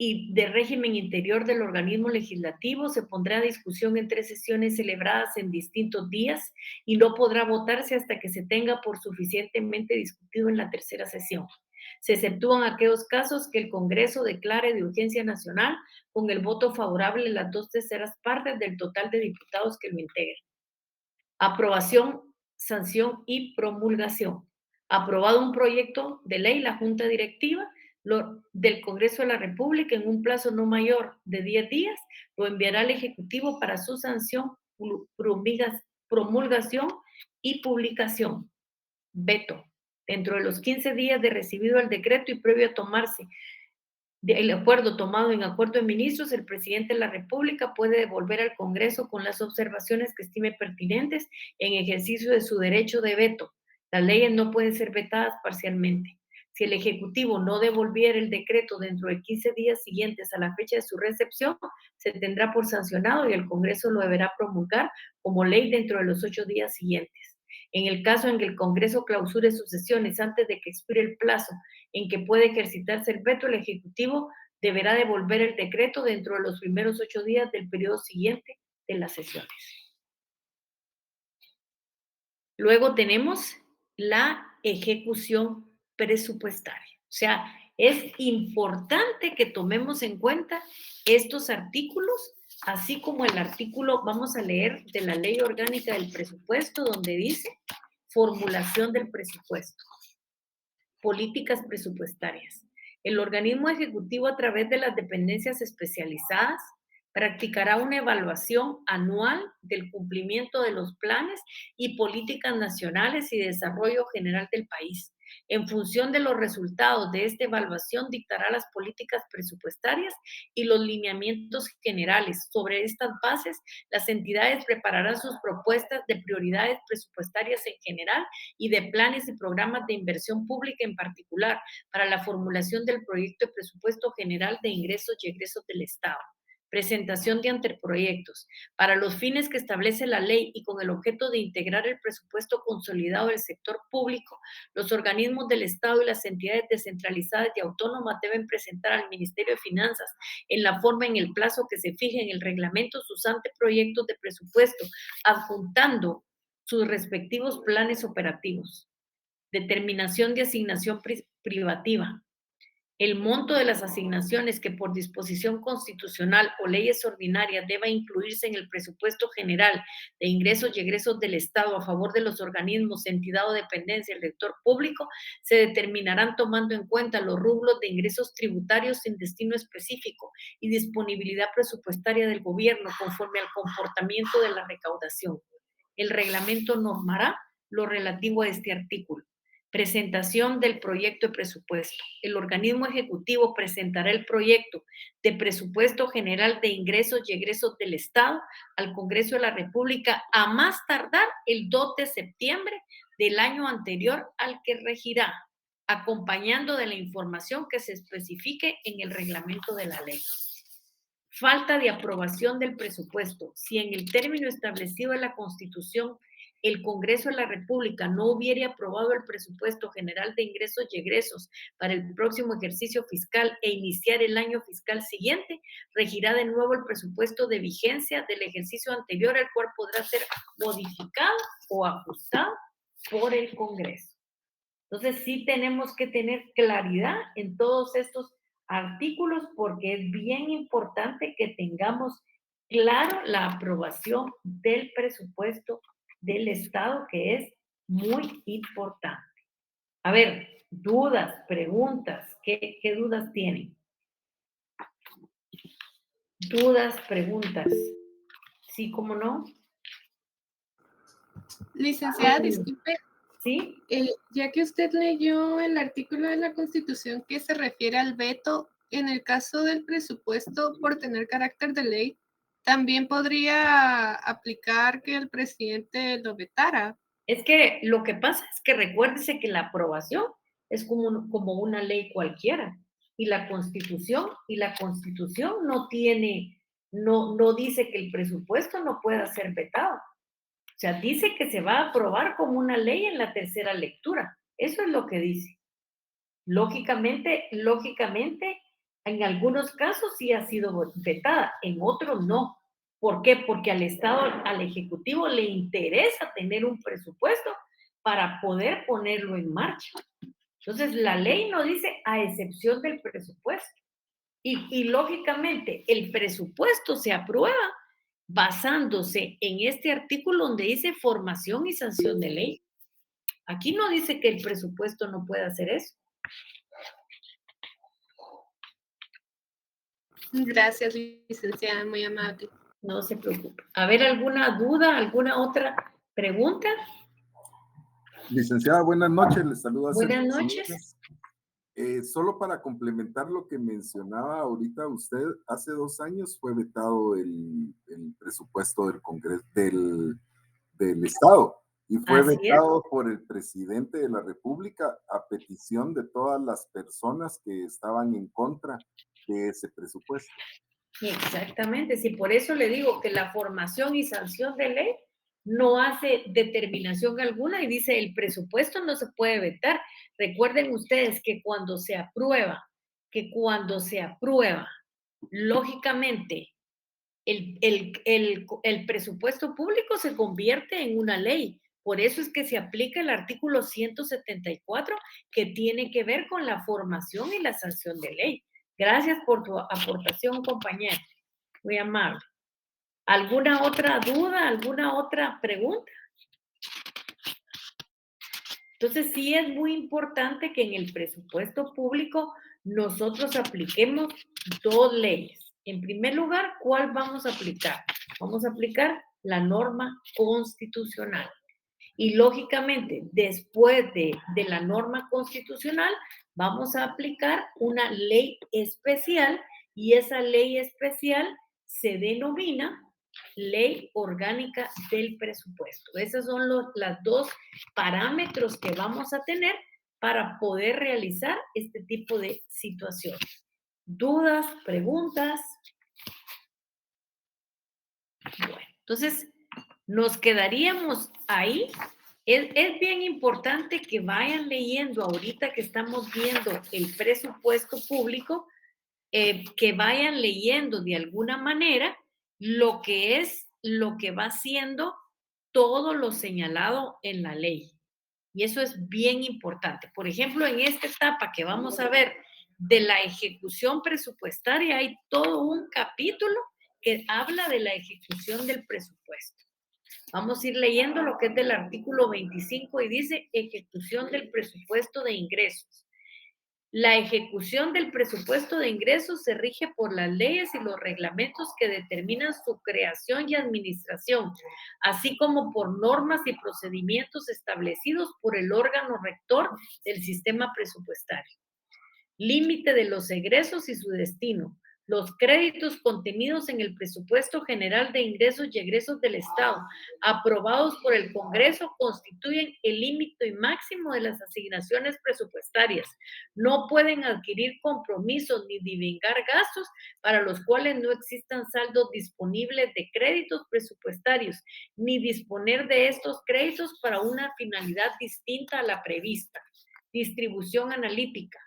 y de régimen interior del organismo legislativo, se pondrá a discusión en 3 sesiones celebradas en distintos días y no podrá votarse hasta que se tenga por suficientemente discutido en la 3ª sesión. Se exceptúan aquellos casos que el Congreso declare de urgencia nacional con el voto favorable de las 2/3 partes del total de diputados que lo integran. Aprobación, sanción y promulgación. Aprobado un proyecto de ley, la Junta Directiva del Congreso de la República en un plazo no mayor de 10 días, lo enviará al Ejecutivo para su sanción, promulgación y publicación. Veto. Dentro de los 15 días de recibido el decreto y previo a tomarse el acuerdo tomado en acuerdo de ministros, el presidente de la República puede devolver al Congreso con las observaciones que estime pertinentes en ejercicio de su derecho de veto. Las leyes no pueden ser vetadas parcialmente. Si el Ejecutivo no devolviera el decreto dentro de 15 días siguientes a la fecha de su recepción, se tendrá por sancionado y el Congreso lo deberá promulgar como ley dentro de los 8 días siguientes. En el caso en que el Congreso clausure sus sesiones antes de que expire el plazo en que puede ejercitarse el veto, el Ejecutivo deberá devolver el decreto dentro de los primeros 8 días del periodo siguiente de las sesiones. Luego tenemos la ejecución presupuestaria. O sea, es importante que tomemos en cuenta estos artículos, así como el artículo, vamos a leer, de la Ley Orgánica del Presupuesto, donde dice formulación del presupuesto, políticas presupuestarias. El organismo ejecutivo, a través de las dependencias especializadas, practicará una evaluación anual del cumplimiento de los planes y políticas nacionales y de desarrollo general del país. En función de los resultados de esta evaluación, dictará las políticas presupuestarias y los lineamientos generales. Sobre estas bases, las entidades prepararán sus propuestas de prioridades presupuestarias en general y de planes y programas de inversión pública en particular para la formulación del proyecto de presupuesto general de ingresos y egresos del Estado. Presentación de anteproyectos. Para los fines que establece la ley y con el objeto de integrar el presupuesto consolidado del sector público, los organismos del Estado y las entidades descentralizadas y autónomas deben presentar al Ministerio de Finanzas en la forma y en el plazo que se fije en el reglamento sus anteproyectos de presupuesto, adjuntando sus respectivos planes operativos. Determinación de asignación privativa. El monto de las asignaciones que por disposición constitucional o leyes ordinarias deba incluirse en el presupuesto general de ingresos y egresos del Estado a favor de los organismos, entidad o dependencia del sector público se determinarán tomando en cuenta los rubros de ingresos tributarios sin destino específico y disponibilidad presupuestaria del gobierno conforme al comportamiento de la recaudación. El reglamento normará lo relativo a este artículo. Presentación del proyecto de presupuesto. El organismo ejecutivo presentará el proyecto de presupuesto general de ingresos y egresos del Estado al Congreso de la República a más tardar el 2 de septiembre del año anterior al que regirá, acompañando de la información que se especifique en el reglamento de la ley. Falta de aprobación del presupuesto. Si en el término establecido en la Constitución el Congreso de la República no hubiere aprobado el presupuesto general de ingresos y egresos para el próximo ejercicio fiscal e iniciar el año fiscal siguiente, regirá de nuevo el presupuesto de vigencia del ejercicio anterior, el cual podrá ser modificado o ajustado por el Congreso. Entonces, sí tenemos que tener claridad en todos estos artículos porque es bien importante que tengamos claro la aprobación del presupuesto del Estado, que es muy importante. A ver, dudas, preguntas, ¿qué dudas tienen? Dudas, preguntas. ¿Sí, cómo no? Licenciada, disculpe. ¿Sí? Ya que usted leyó el artículo de la Constitución que se refiere al veto, en el caso del presupuesto por tener carácter de ley, ¿también podría aplicar que el presidente lo vetara? Es que lo que pasa es que recuérdese que la aprobación es como una ley cualquiera. Y la Constitución no tiene, no dice que el presupuesto no pueda ser vetado. O sea, dice que se va a aprobar como una ley en la tercera lectura. Eso es lo que dice. Lógicamente, en algunos casos sí ha sido vetada, en otros no. ¿Por qué? Porque al Estado, al Ejecutivo le interesa tener un presupuesto para poder ponerlo en marcha. Entonces, la ley no dice a excepción del presupuesto. Y lógicamente, el presupuesto se aprueba basándose en este artículo donde dice formación y sanción de ley. Aquí no dice que el presupuesto no pueda hacer eso. Gracias, licenciada, muy amable. No se preocupe. A ver, ¿alguna duda, alguna otra pregunta? Licenciada, buenas noches, les saluda. Buenas noches. Solo para complementar lo que mencionaba ahorita usted, hace 2 años fue vetado el presupuesto del Congreso del Estado y fue Así es. vetado por el presidente de la República a petición de todas las personas que estaban en contra de ese presupuesto. Exactamente, sí, por eso le digo que la formación y sanción de ley no hace determinación alguna y dice el presupuesto no se puede vetar. Recuerden ustedes que cuando se aprueba, lógicamente, el presupuesto público se convierte en una ley. Por eso es que se aplica el artículo 174, que tiene que ver con la formación y la sanción de ley. Gracias por tu aportación, compañero. Muy amable. ¿Alguna otra duda? ¿Alguna otra pregunta? Entonces, sí es muy importante que en el presupuesto público nosotros apliquemos 2 leyes. En primer lugar, ¿cuál vamos a aplicar? Vamos a aplicar la norma constitucional. Y lógicamente, después de la norma constitucional, vamos a aplicar una ley especial y esa ley especial se denomina Ley Orgánica del Presupuesto. Esos son los 2 parámetros que vamos a tener para poder realizar este tipo de situaciones. ¿Dudas? ¿Preguntas? Bueno, entonces nos quedaríamos ahí. Es bien importante que vayan leyendo ahorita que estamos viendo el presupuesto público, que vayan leyendo de alguna manera lo que va siendo todo lo señalado en la ley. Y eso es bien importante. Por ejemplo, en esta etapa que vamos a ver de la ejecución presupuestaria, hay todo un capítulo que habla de la ejecución del presupuesto. Vamos a ir leyendo lo que es del artículo 25 y dice ejecución del presupuesto de ingresos. La ejecución del presupuesto de ingresos se rige por las leyes y los reglamentos que determinan su creación y administración, así como por normas y procedimientos establecidos por el órgano rector del sistema presupuestario. Límite de los egresos y su destino. Los créditos contenidos en el presupuesto general de ingresos y egresos del Estado, aprobados por el Congreso, constituyen el límite máximo de las asignaciones presupuestarias. No pueden adquirir compromisos ni divengar gastos para los cuales no existan saldos disponibles de créditos presupuestarios, ni disponer de estos créditos para una finalidad distinta a la prevista. Distribución analítica.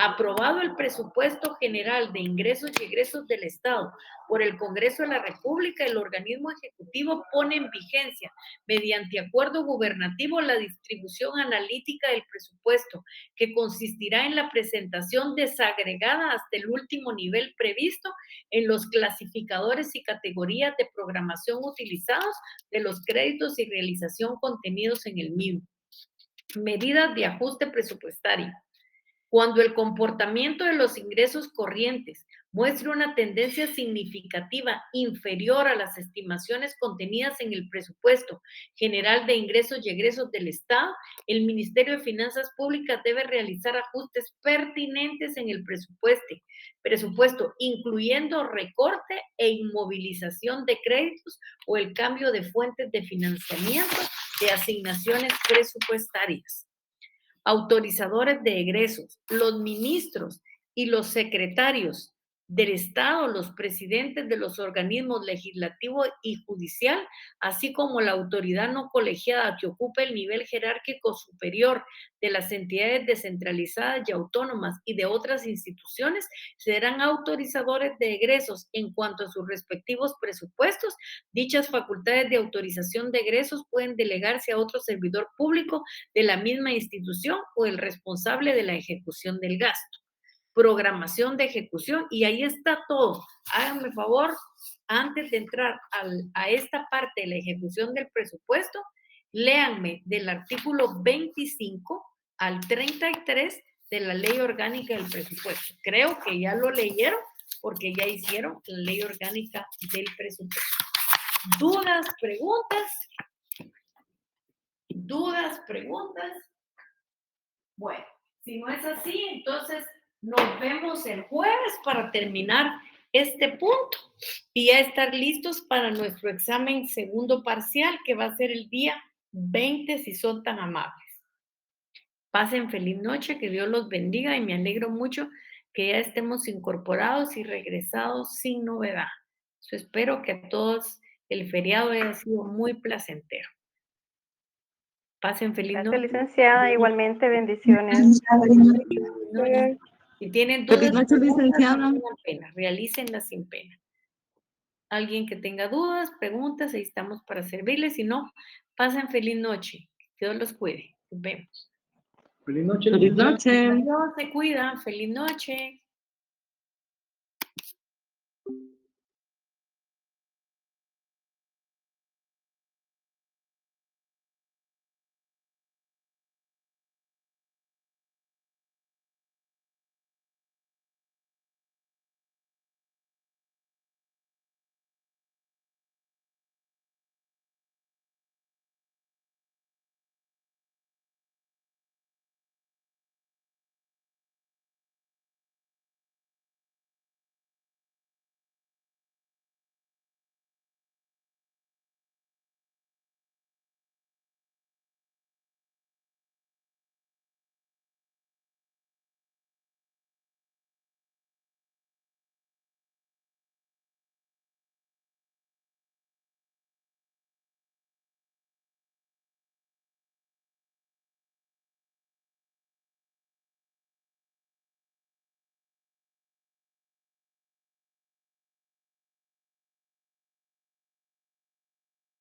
Aprobado el presupuesto general de ingresos y egresos del Estado por el Congreso de la República, el organismo ejecutivo pone en vigencia, mediante acuerdo gubernativo, la distribución analítica del presupuesto, que consistirá en la presentación desagregada hasta el último nivel previsto en los clasificadores y categorías de programación utilizados de los créditos y realización contenidos en el mismo. Medidas de ajuste presupuestario. Cuando el comportamiento de los ingresos corrientes muestre una tendencia significativa inferior a las estimaciones contenidas en el presupuesto general de ingresos y egresos del Estado, el Ministerio de Finanzas Públicas debe realizar ajustes pertinentes en el presupuesto, incluyendo recorte e inmovilización de créditos o el cambio de fuentes de financiamiento de asignaciones presupuestarias. Autorizadores de egresos, los ministros y los secretarios del Estado, los presidentes de los organismos legislativo y judicial, así como la autoridad no colegiada que ocupe el nivel jerárquico superior de las entidades descentralizadas y autónomas y de otras instituciones, serán autorizadores de egresos en cuanto a sus respectivos presupuestos. Dichas facultades de autorización de egresos pueden delegarse a otro servidor público de la misma institución o el responsable de la ejecución del gasto. Programación de ejecución, y ahí está todo. Háganme favor, antes de entrar a esta parte de la ejecución del presupuesto, léanme del artículo 25 al 33 de la Ley Orgánica del Presupuesto. Creo que ya lo leyeron porque ya hicieron la Ley Orgánica del Presupuesto. ¿Dudas, preguntas? ¿Dudas, preguntas? Bueno, Si no es así, entonces nos vemos el jueves para terminar este punto y ya estar listos para nuestro examen segundo parcial, que va a ser el día 20, si son tan amables. Pasen feliz noche, que Dios los bendiga y me alegro mucho que ya estemos incorporados y regresados sin novedad. So, espero que a todos el feriado haya sido muy placentero. Pasen feliz Gracias, noche. licenciada. Igualmente, bendiciones. Si tienen Feliz dudas, noche, licenciada. no tengan pena, realícenlas sin pena. Alguien que tenga dudas, preguntas, ahí estamos para servirles. Si no, pasen feliz noche. Que Dios los cuide. Nos vemos. Feliz noche. Feliz noche. Dios se cuida. Feliz noche.